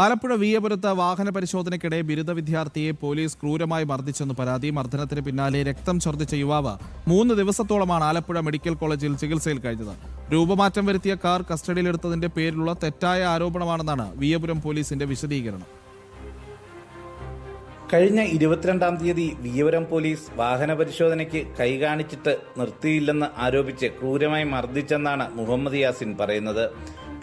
ആലപ്പുഴ വീയപുരത്ത് വാഹന പരിശോധനയ്ക്കിടെ ബിരുദ വിദ്യാർത്ഥിയെ പോലീസ് ക്രൂരമായി മർദ്ദിച്ചെന്ന് പരാതി. മർദ്ദനത്തിന് പിന്നാലെ രക്തം ഛർദ്ദിച്ച യുവാവ് 3 ദിവസത്തോളമാണ് ആലപ്പുഴ മെഡിക്കൽ കോളേജിൽ ചികിത്സയിൽ കഴിഞ്ഞത്. രൂപമാറ്റം വരുത്തിയ കാർ കസ്റ്റഡിയിലെടുത്തതിന്റെ പേരിലുള്ള തെറ്റായ ആരോപണമാണെന്നാണ് വീയപുരം പോലീസിന്റെ വിശദീകരണം. കഴിഞ്ഞ 22-ാം തീയതി വീയപുരം പോലീസ് വാഹന പരിശോധനയ്ക്ക് കൈകാണിച്ചിട്ട് നിർത്തിയില്ലെന്ന് ആരോപിച്ച് ക്രൂരമായി മർദ്ദിച്ചെന്നാണ് മുഹമ്മദ് യാസിൻ പറയുന്നത്.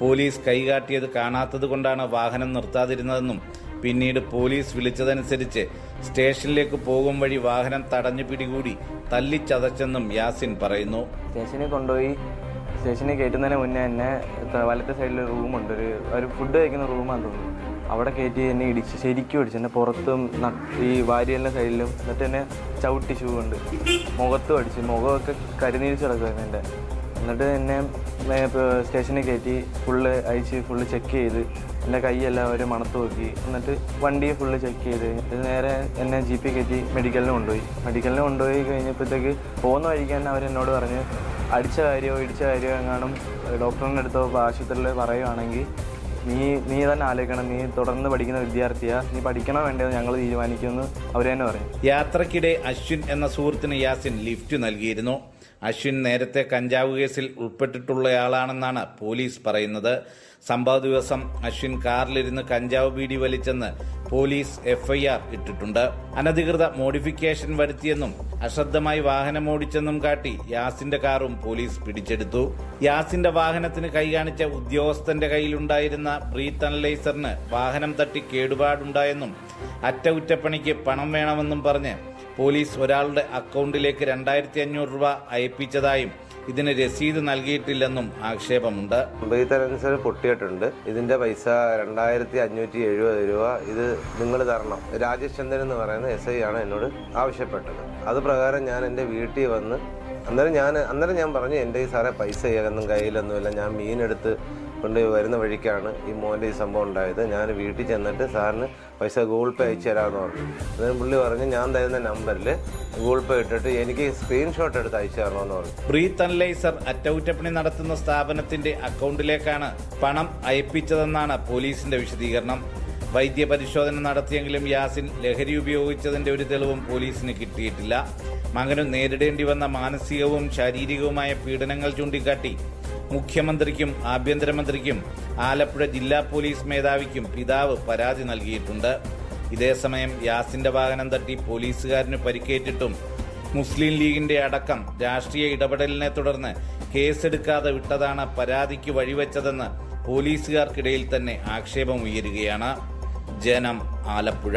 പോലീസ് കൈകാട്ടിയത് കാണാത്തതുകൊണ്ടാണ് വാഹനം നിർത്താതിരുന്നതെന്നും പിന്നീട് പോലീസ് വിളിച്ചതനുസരിച്ച് സ്റ്റേഷനിലേക്ക് പോകും വഴി വാഹനം തടഞ്ഞു പിടികൂടി തല്ലിച്ചതച്ചെന്നും യാസിൻ പറയുന്നു. സ്റ്റേഷനിൽ കയറ്റുന്നതിന് മുന്നേ തന്നെ വലത്തെ സൈഡിൽ റൂമുണ്ട്, ഒരു ഫുഡ് കഴിക്കുന്ന റൂമാണെന്ന് തോന്നുന്നു. അവിടെ കയറ്റി എന്നെ ശരിക്കും ഇടിച്ചു. എന്നെ പുറത്തും ഈ വാരിയലിൻ്റെ സൈഡിലും, എന്നിട്ട് എന്നെ ചവിട്ടി ഷൂ കൊണ്ട് മുഖത്തും അടിച്ച്, മുഖമൊക്കെ കരിനീരിച്ച് കിടക്കുമായിരുന്നു എൻ്റെ. എന്നിട്ട് എന്നെ സ്റ്റേഷനിൽ കയറ്റി ഫുള്ള് ചെക്ക് ചെയ്ത് എൻ്റെ കൈയെല്ലാം അവർ മണത്ത് നോക്കി. എന്നിട്ട് വണ്ടിയെ ഫുള്ള് ചെക്ക് ചെയ്ത് നേരെ എന്നെ GP കയറ്റി മെഡിക്കലിന് കൊണ്ടുപോയി കഴിഞ്ഞപ്പോഴത്തേക്ക് പോകുന്ന വഴിക്ക് തന്നെ അവരെന്നോട് പറഞ്ഞ് ഇടിച്ച കാര്യമോ എങ്ങാനും ഡോക്ടറിൻ്റെ അടുത്തോ ആശുപത്രിയിൽ പറയുവാണെങ്കിൽ നീ തന്നെ ആലോചിക്കണം, നീ തുടർന്ന് പഠിക്കുന്ന വിദ്യാർത്ഥിയാ, നീ പഠിക്കണോ വേണ്ടത് ഞങ്ങൾ തീരുമാനിക്കുമെന്ന് അവർ തന്നെ പറയും. യാത്രക്കിടെ അശ്വിൻ എന്ന സുഹൃത്തിന് യാസിൻ ലിഫ്റ്റ് നൽകിയിരുന്നു. അശ്വിൻ നേരത്തെ കഞ്ചാവ് കേസിൽ ഉൾപ്പെട്ടിട്ടുള്ളയാളാണെന്നാണ് പോലീസ് പറയുന്നത്. സംഭവ ദിവസം അശ്വിൻ കാറിലിരുന്ന് കഞ്ചാവ് ബീഡി വലിച്ചെന്ന് പോലീസ് FIR ഇട്ടിട്ടുണ്ട്. അനധികൃത മോഡിഫിക്കേഷൻ വരുത്തിയെന്നും അശ്രദ്ധമായി വാഹനമോടിച്ചെന്നും കാട്ടി യാസിന്റെ കാറും പോലീസ് പിടിച്ചെടുത്തു. യാസിന്റെ വാഹനത്തിന് കൈകാണിച്ച ഉദ്യോഗസ്ഥന്റെ കയ്യിലുണ്ടായിരുന്ന ബ്രീത്ത് അനലൈസറിന് വാഹനം തട്ടി കേടുപാടുണ്ടായെന്നും അറ്റകുറ്റപ്പണിക്ക് പണം വേണമെന്നും പറഞ്ഞ് പോലീസ് ഒരാളുടെ അക്കൗണ്ടിലേക്ക് 2500 രൂപ അയപ്പിച്ചതായും ഇതിന് രസീത് നൽകിയിട്ടില്ലെന്നും ആക്ഷേപമുണ്ട്. ബ്രീത്ത് അനലൈസർ പൊട്ടിയിട്ടുണ്ട്, ഇതിന്റെ പൈസ 2570 രൂപ ഇത് നിങ്ങൾ തരണം. രാജേഷ് ചന്ദ്രൻ എന്ന് പറയുന്ന SI ആണ് എന്നോട് ആവശ്യപ്പെട്ടത്. അത് പ്രകാരം ഞാൻ എൻ്റെ വീട്ടിൽ വന്ന് അന്നേരം ഞാൻ പറഞ്ഞു, എൻ്റെ ഈ സാറേ പൈസ ഒന്നും കയ്യിലൊന്നുമില്ല, ഞാൻ മീനെടുത്ത് കൊണ്ട് വരുന്ന വഴിക്കാണ് ഈ മോൻ്റെ ഈ സംഭവം ഉണ്ടായത്. ഞാൻ വീട്ടിൽ ചെന്നിട്ട് സാറിന് പൈസ ഗൂഗിൾ പേ അയച്ചു തരാമെന്ന് പറഞ്ഞു. അതിന് പുള്ളി പറഞ്ഞ് ഞാൻ തരുന്ന നമ്പറിൽ ഗൂഗിൾ പേ ഇട്ടിട്ട് എനിക്ക് സ്ക്രീൻഷോട്ട് എടുത്ത് അയച്ചു തരണമെന്ന് പറഞ്ഞു. ബ്രീത്ത് അനലൈസർ അറ്റകുറ്റപ്പണി നടത്തുന്ന സ്ഥാപനത്തിന്റെ അക്കൗണ്ടിലേക്കാണ് പണം അയപ്പിച്ചതെന്നാണ് പോലീസിന്റെ വിശദീകരണം. വൈദ്യപരിശോധന നടത്തിയെങ്കിലും യാസിൻ ലഹരി ഉപയോഗിച്ചതിന്റെ ഒരു തെളിവും പോലീസിന് കിട്ടിയിട്ടില്ല. മകനു നേരിടേണ്ടി വന്ന മാനസികവും ശാരീരികവുമായ പീഡനങ്ങൾ ചൂണ്ടിക്കാട്ടി മുഖ്യമന്ത്രിക്കും ആഭ്യന്തരമന്ത്രിക്കും ആലപ്പുഴ ജില്ലാ പോലീസ് മേധാവിക്കും പിതാവ് പരാതി നൽകിയിട്ടുണ്ട്. ഇതേസമയം യാസിന്റെ വാഹനം തട്ടി പോലീസുകാരന് പരിക്കേറ്റിട്ടും മുസ്ലിം ലീഗിന്റെ അടക്കം രാഷ്ട്രീയ ഇടപെടലിനെ തുടർന്ന് കേസെടുക്കാതെ വിട്ടതാണ് പരാതിക്ക് വഴിവെച്ചതെന്ന് പോലീസുകാർക്കിടയിൽ തന്നെ ആക്ഷേപം ഉയരുകയാണ്. ജനം, ആലപ്പുഴ.